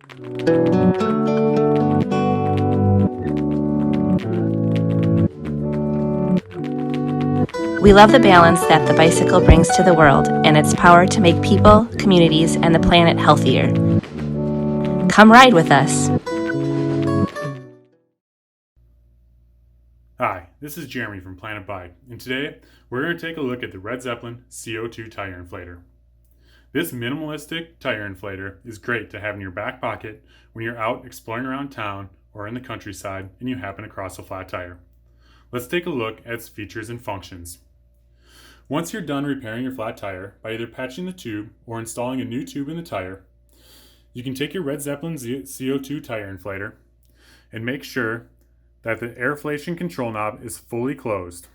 We love the balance that the bicycle brings to the world and its power to make people, communities, and the planet healthier. Come ride with us. Hi, this is Jeremy from Planet Bike, and today we're going to take a look at the Red Zeppelin CO2 tire inflator. This minimalistic tire inflator is great to have in your back pocket when you're out exploring around town or in the countryside and you happen across a flat tire. Let's take a look at its features and functions. Once you're done repairing your flat tire by either patching the tube or installing a new tube in the tire, you can take your Red Zeppelin CO2 tire inflator and make sure that the airflation control knob is fully closed.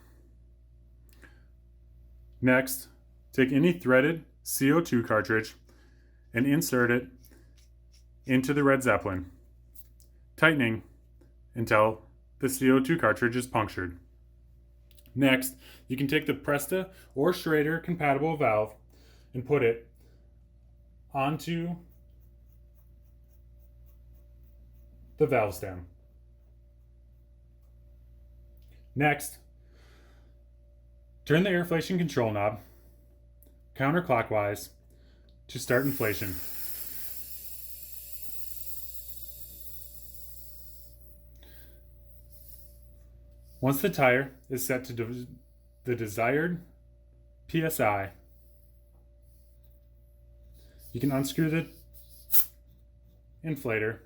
Next, take any threaded CO2 cartridge and insert it into the Red Zeppelin, tightening until the CO2 cartridge is punctured. Next, you can take the Presta or Schrader compatible valve and put it onto the valve stem. Next, turn the airflation control knob counterclockwise to start inflation. Once the tire is set to the desired PSI, you can unscrew the inflator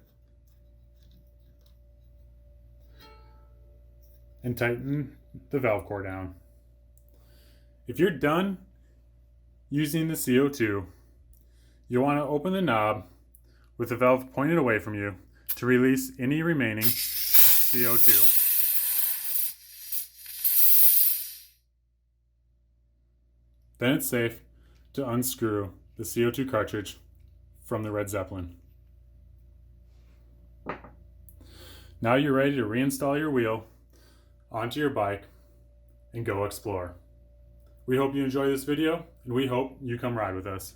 and tighten the valve core down. If you're done using the CO2, you'll want to open the knob with the valve pointed away from you to release any remaining CO2. Then it's safe to unscrew the CO2 cartridge from the Red Zeppelin. Now you're ready to reinstall your wheel onto your bike and go explore. We hope you enjoy this video, and we hope you come ride with us.